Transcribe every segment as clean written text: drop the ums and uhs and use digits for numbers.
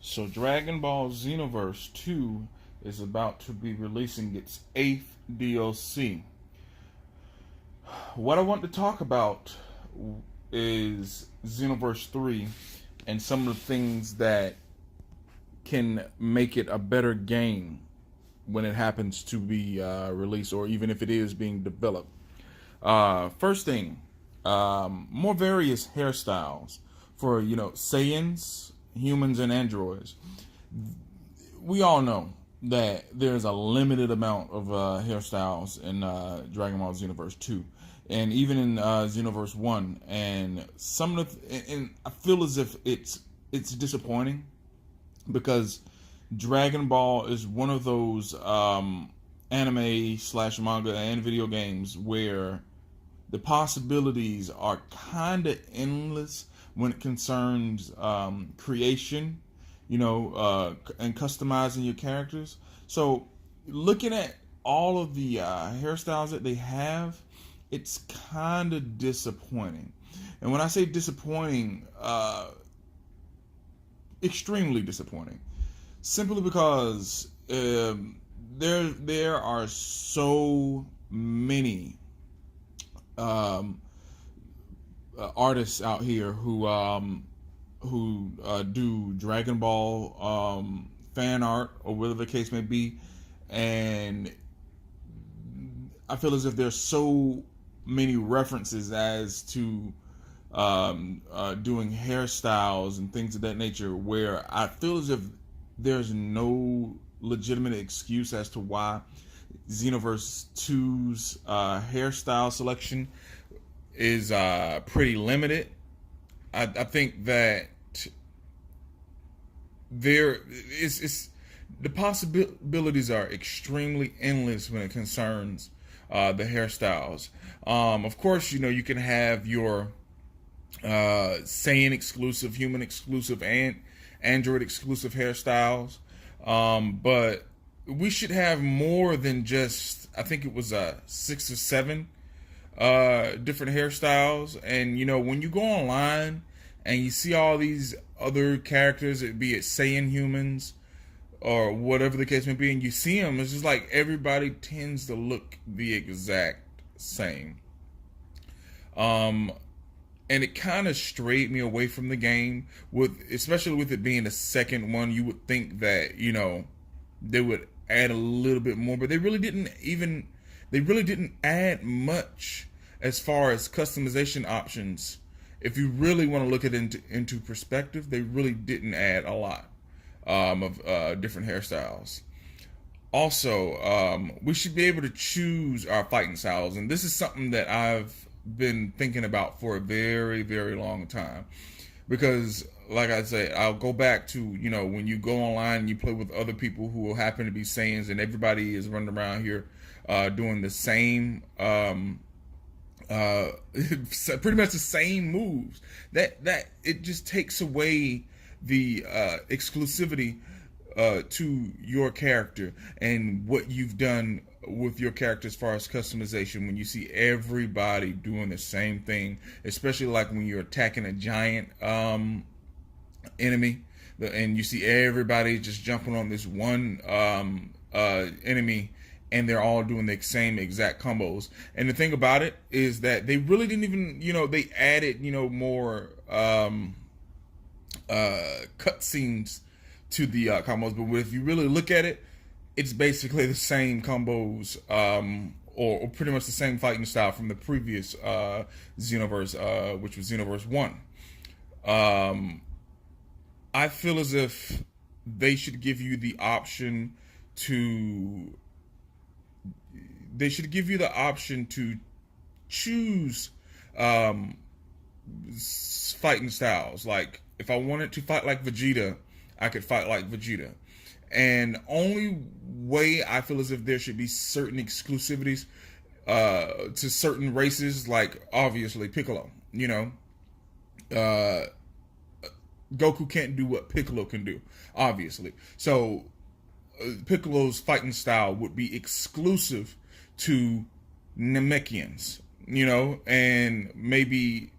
So Dragon Ball Xenoverse 2 is about to be releasing its 8th DLC. What I want to talk about is Xenoverse 3 and some of the things that can make it a better game when it happens to be released, or even if it is being developed. First thing, more various hairstyles for Saiyans, humans, and androids. We all know that there's a limited amount of hairstyles in Dragon Ball Xenoverse 2, and even in Xenoverse 1. And some of and I feel as if it's disappointing because Dragon Ball is one of those anime slash manga and video games where the possibilities are kind of endless when it concerns creation, and customizing your characters. So, looking at all of the hairstyles that they have, it's kind of disappointing. And when I say disappointing, extremely disappointing, simply because there are so many artists out here who do Dragon Ball fan art or whatever the case may be, and I feel as if there's so many references as to doing hairstyles and things of that nature, where I feel as if there's no legitimate excuse as to why Xenoverse 2's hairstyle selection is pretty limited. I think that there is the possibilities are extremely endless when it concerns the hairstyles. Of course, you can have your Saiyan exclusive, human exclusive, and Android exclusive hairstyles, but we should have more than just, I think it was 6 or 7 different hairstyles. And when you go online and you see all these other characters, be it Saiyan humans or whatever the case may be, and you see them, it's just like everybody tends to look the exact same. And it kind of strayed me away from the game, especially with it being the second one. You would think that they would add a little bit more, but they really didn't add much as far as customization options. If you really want to look at it into perspective, they really didn't add a lot of different hairstyles. Also, we should be able to choose our fighting styles, and this is something that I've been thinking about for a very, very long time. Because, like I say, I'll go back to, when you go online and you play with other people who will happen to be Saiyans, and everybody is running around here doing the same, pretty much the same moves. That it just takes away the exclusivity to your character and what you've done with your character as far as customization. When you see everybody doing the same thing, especially like when you're attacking a giant enemy, and you see everybody just jumping on this one enemy, and they're all doing the same exact combos. And the thing about it is that they really didn't even, they added, more cutscenes to the combos. But if you really look at it, it's basically the same combos, or pretty much the same fighting style from the previous Xenoverse, which was Xenoverse 1. I feel as if they should give you the option to choose fighting styles. Like, if I wanted to fight like Vegeta, I could fight like Vegeta. And only way I feel as if there should be certain exclusivities to certain races, like obviously Piccolo. Goku can't do what Piccolo can do, obviously. So Piccolo's fighting style would be exclusive to Namekians, and maybe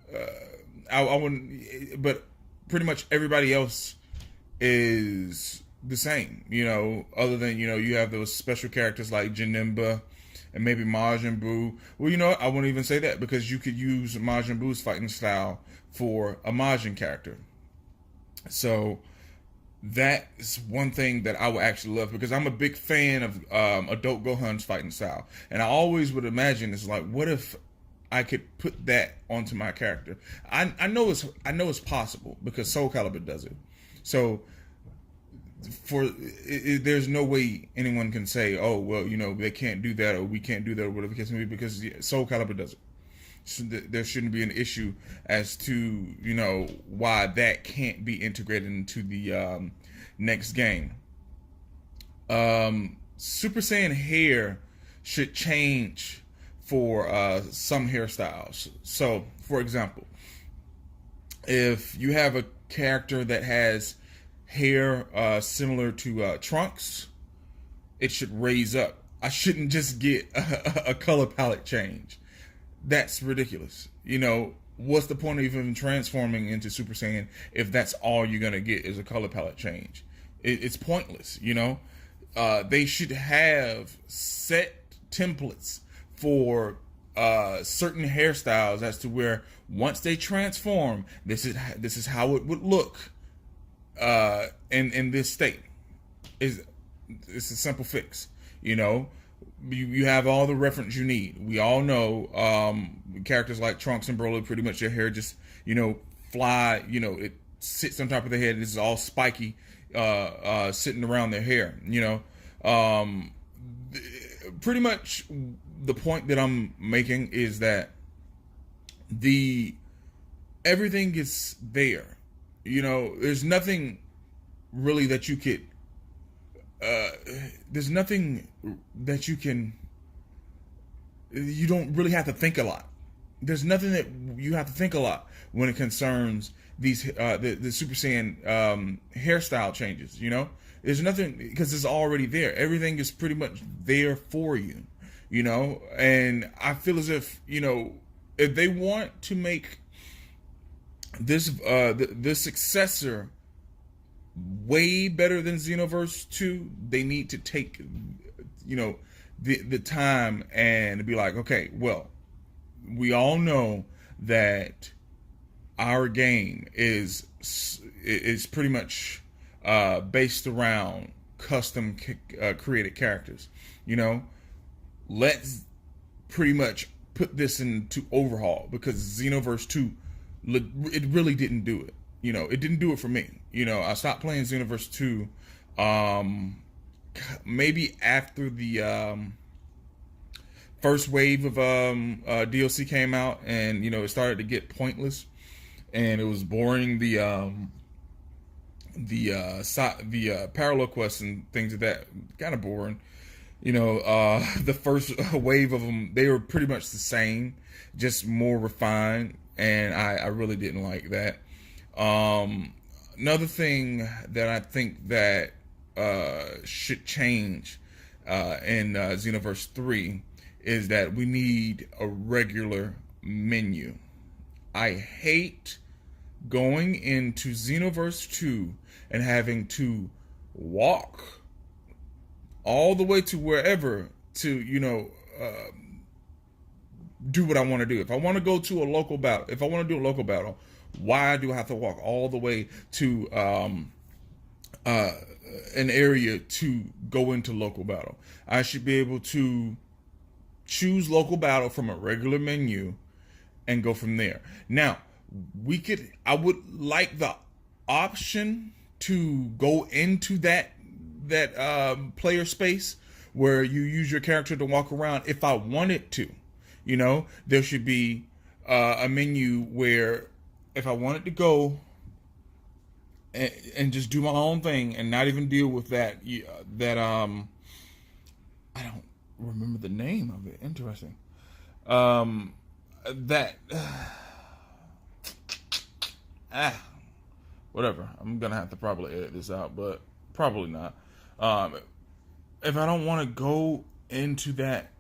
I wouldn't, but pretty much everybody else is the same, other than, you have those special characters like Janemba and maybe Majin Buu. Well, I wouldn't even say that, because you could use Majin Buu's fighting style for a Majin character. So that is one thing that I would actually love, because I'm a big fan of Adult Gohan's fighting style. And I always would imagine, it's like, what if I could put that onto my character? I know it's possible, because Soul Calibur does it. So there's no way anyone can say, oh, well, they can't do that, or we can't do that, or whatever the case may be, because Soul Calibur does it. So there shouldn't be an issue as to, why that can't be integrated into the next game. Super Saiyan hair should change for some hairstyles. So, for example, if you have a character that has hair similar to Trunks, it should raise up. I shouldn't just get a color palette change. That's ridiculous. What's the point of even transforming into Super Saiyan if that's all you're going to get is a color palette change? It's pointless, They should have set templates for certain hairstyles as to where once they transform, this is how it would look in this state. It's a simple fix, You have all the reference you need. We all know characters like Trunks and Broly, pretty much their hair just, fly, it sits on top of their head. This is all spiky, sitting around their hair, Pretty much the point that I'm making is that everything is there. There's nothing really that you could there's nothing that you don't really have to think a lot. There's nothing that you have to think a lot when it concerns these the Super Saiyan hairstyle changes. There's nothing, because it's already there. Everything is pretty much there for you. And I feel as if if they want to make this the successor way better than Xenoverse 2, they need to take the time and be like, okay, well, we all know that our game is pretty much based around custom created characters. Let's pretty much put this into overhaul, because Xenoverse 2, it really didn't do it. It didn't do it for me. I stopped playing Xenoverse 2 maybe after the first wave of DLC came out, and it started to get pointless, and it was boring. The parallel quests and things like that, kind of boring. The first wave of them, they were pretty much the same, just more refined, and I really didn't like that. Another thing that I think that should change in Xenoverse 3 is that we need a regular menu. I hate going into Xenoverse 2 and having to walk all the way to wherever to do what I want to do. If I want to go to a local battle, if I want to do a local battle, why do I have to walk all the way to an area to go into local battle? I should be able to choose local battle from a regular menu and go from there. Now, I would like the option to go into that player space where you use your character to walk around if I wanted to. There should be a menu where if I wanted to go and just do my own thing and not even deal with that I don't remember the name of it. Interesting. Whatever. I'm gonna have to probably edit this out, but probably not. If I don't want to go into that,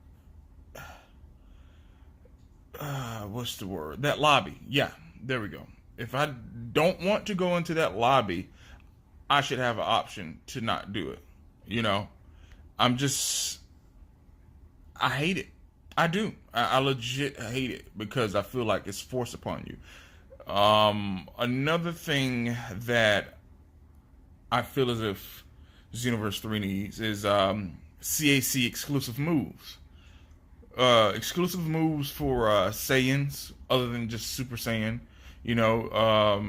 what's the word? That lobby. Yeah, there we go. If I don't want to go into that lobby, I should have an option to not do it. You know, I'm just, I hate it. I do. I legit hate it because I feel like it's forced upon you. Another thing that I feel as if Xenoverse 3 needs is CAC exclusive moves. Exclusive moves for Saiyans, other than just Super Saiyan. You know,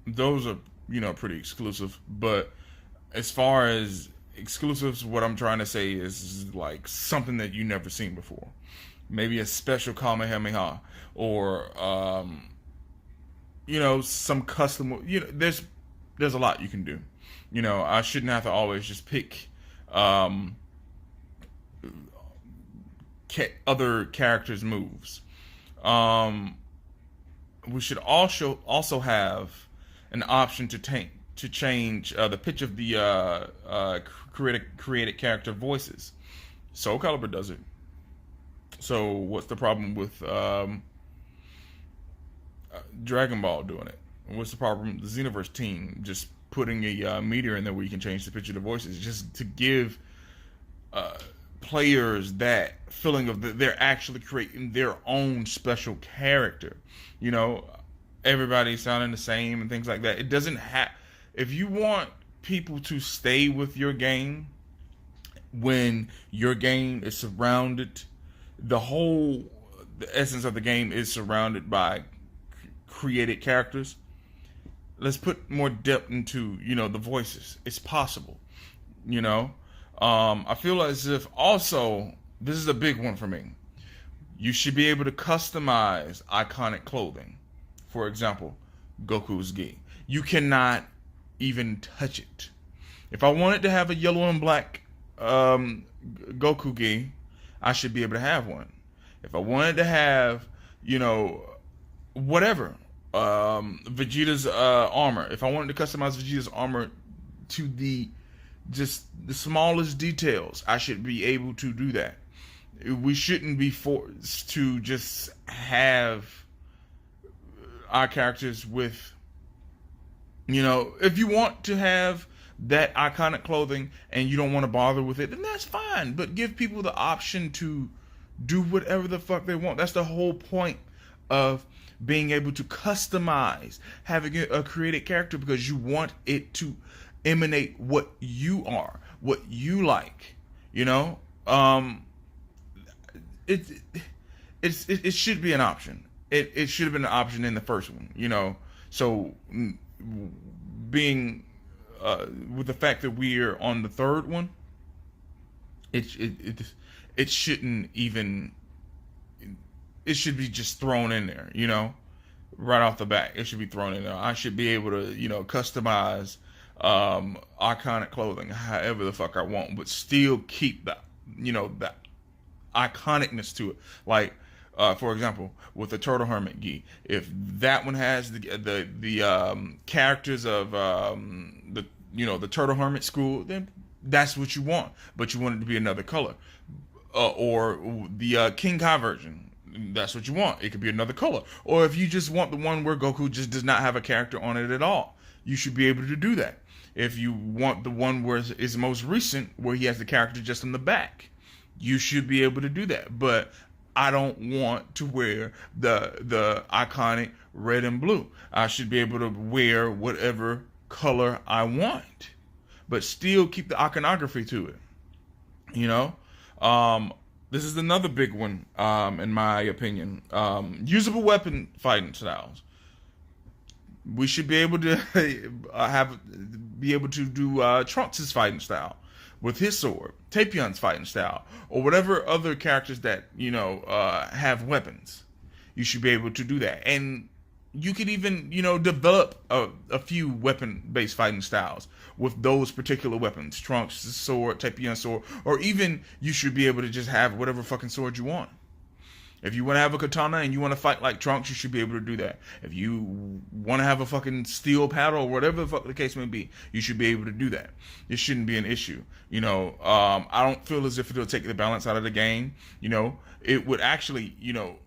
those are, you know, pretty exclusive. But as far as exclusives, what I'm trying to say is like something that you never seen before. Maybe a special Kamehameha, or you know, some custom. You know, there's a lot you can do. You know, I shouldn't have to always just pick other characters' moves. We should also have an option to change the pitch of the created character voices. Soul Calibur does it. So what's the problem with Dragon Ball doing it? What's the problem with the Xenoverse team just putting a meteor in there where you can change the pitch of the voices, just to give players that feeling of that they're actually creating their own special character. You know, everybody sounding the same and things like that. It doesn't have. If you want people to stay with your game when your game is surrounded, the essence of the game is surrounded by created characters. Let's put more depth into, you know, the voices. It's possible, you know. I feel as if also, this is a big one for me. You should be able to customize iconic clothing. For example, Goku's gi. You cannot even touch it. If I wanted to have a yellow and black Goku gi, I should be able to have one. If I wanted to have, you know, whatever, Vegeta's armor. If I wanted to customize Vegeta's armor to the smallest details, I should be able to do that. We shouldn't be forced to just have our characters with, you know, if you want to have that iconic clothing and you don't want to bother with it, then that's fine. But give people the option to do whatever the fuck they want. That's the whole point of being able to customize, having a created character, because you want it to emanate what you are, what you like. You know, it should be an option. It should have been an option in the first one. You know, so being with the fact that we're on the third one, it shouldn't even. It should be just thrown in there, you know, right off the bat. It should be thrown in there. I should be able to, you know, customize iconic clothing however the fuck I want, but still keep the, you know, the iconicness to it. Like, for example, with the Turtle Hermit gi, if that one has the characters of the, you know, the Turtle Hermit school, then that's what you want. But you want it to be another color, or the King Kai version. That's what you want. It could be another color. Or if you just want the one where Goku just does not have a character on it at all, you should be able to do that. If you want the one where it's most recent, where he has the character just in the back, you should be able to do that. But I don't want to wear the iconic red and blue. I should be able to wear whatever color I want, but still keep the iconography to it. You know? This is another big one, in my opinion. Usable weapon fighting styles. We should be able to be able to do Trunks' fighting style with his sword, Tapion's fighting style, or whatever other characters that, you know, have weapons. You should be able to do that, and you could even, you know, develop a few weapon-based fighting styles with those particular weapons. Trunks' sword, Tapion's sword, or even you should be able to just have whatever fucking sword you want. If you want to have a katana and you want to fight like Trunks, you should be able to do that. If you want to have a fucking steel paddle or whatever the fuck the case may be, you should be able to do that. It shouldn't be an issue. You know, I don't feel as if it'll take the balance out of the game. You know, it would actually, you know,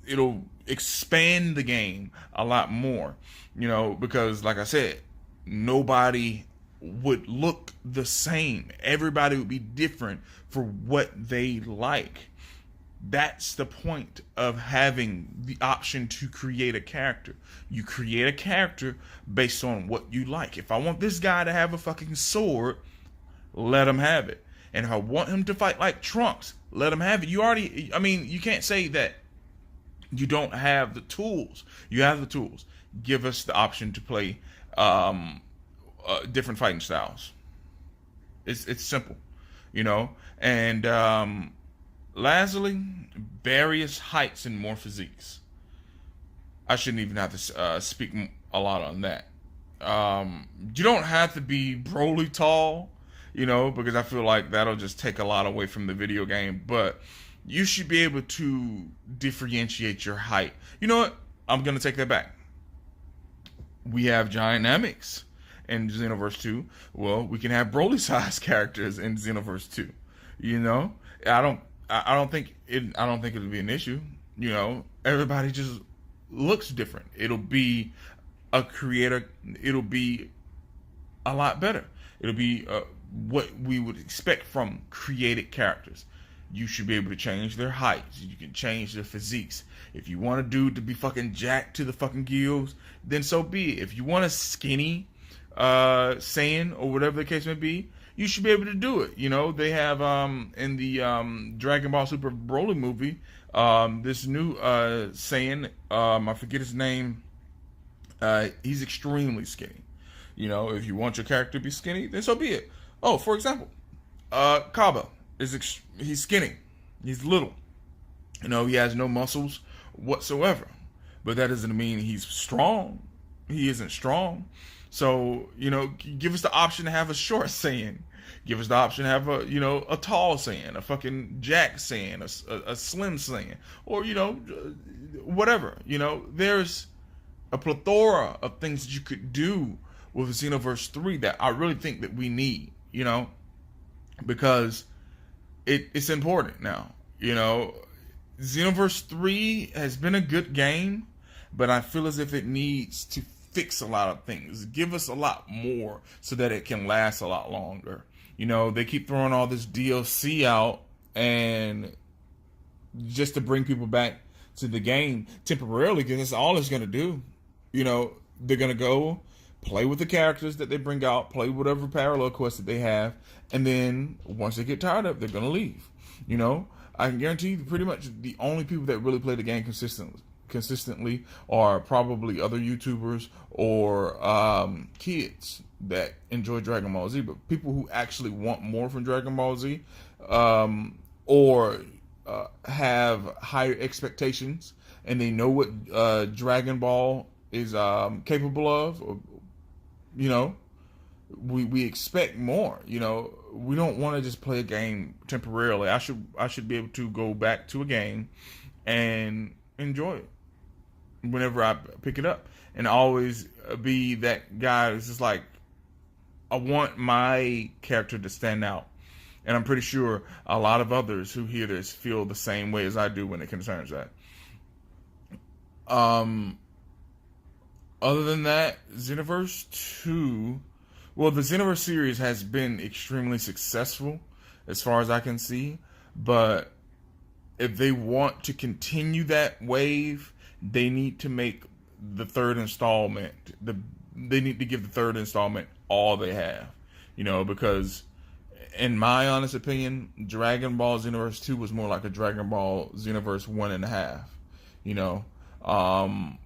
it'll expand the game a lot more, you know, because like I said, nobody would look the same. Everybody would be different for what they like. That's the point of having the option to create a character. You create a character based on what you like. If I want this guy to have a fucking sword, let him have it. And if I want him to fight like Trunks, let him have it. You can't say that you don't have the tools. You have the tools. Give us the option to play different fighting styles. It's simple, And lastly, various heights and more physiques. I shouldn't even have to speak a lot on that. You don't have to be Broly tall, because I feel like that'll just take a lot away from the video game. But you should be able to differentiate your height. You know what? I'm going to take that back. We have giganamics in Xenoverse 2. Well, we can have Broly-sized characters in Xenoverse 2. I don't think it'll be an issue. Everybody just looks different. It'll be a creator. It'll be a lot better. It'll be what we would expect from created characters. You should be able to change their heights. You can change their physiques. If you want a dude to be fucking jacked to the fucking gills, then so be it. If you want a skinny Saiyan or whatever the case may be, you should be able to do it. They have in the Dragon Ball Super Broly movie, this new Saiyan, I forget his name. He's extremely skinny. If you want your character to be skinny, then so be it. Oh, for example, Kaba he's skinny. He's little. He has no muscles whatsoever. But that doesn't mean he's strong. He isn't strong. So, give us the option to have a short Saiyan. Give us the option to have a tall Saiyan, a fucking jack Saiyan, a slim Saiyan, or, whatever. There's a plethora of things that you could do with Xenoverse 3 that I really think that we need, because it's important now. Xenoverse 3 has been a good game, but I feel as if it needs to fix a lot of things. Give us a lot more so that it can last a lot longer. They keep throwing all this DLC out and just to bring people back to the game temporarily, because that's all it's going to do. They're going to go play with the characters that they bring out, play whatever parallel quests that they have, and then once they get tired of it, they're going to leave. I can guarantee you pretty much the only people that really play the game consistently are probably other YouTubers or kids that enjoy Dragon Ball Z, but people who actually want more from Dragon Ball Z or have higher expectations and they know what Dragon Ball is capable of, or, we expect more. We don't want to just play a game temporarily. I should be able to go back to a game and enjoy it whenever I pick it up, and always be that guy who's just like, I want my character to stand out. And I'm pretty sure a lot of others who hear this feel the same way as I do when it concerns that. Other than that, Xenoverse 2, well, the Xenoverse series has been extremely successful as far as I can see, but if they want to continue that wave, they need to make the third installment, they need to give the third installment all they have, because in my honest opinion, Dragon Ball Xenoverse 2 was more like a Dragon Ball Xenoverse 1.5.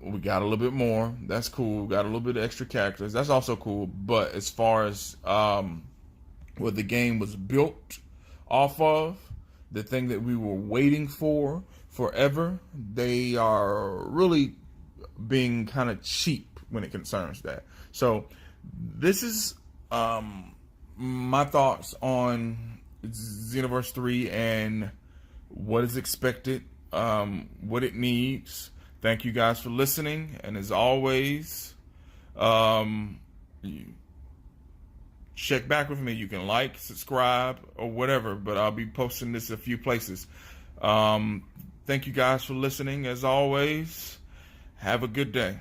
We got a little bit more. That's cool. Got a little bit of extra characters. That's also cool. But as far as what the game was built off of, the thing that we were waiting for forever, they are really being kind of cheap when it concerns that. So this is my thoughts on Xenoverse 3 and what is expected, what it needs. Thank you guys for listening, and as always, you check back with me. You can like, subscribe, or whatever, but I'll be posting this a few places. Thank you guys for listening. As always, have a good day.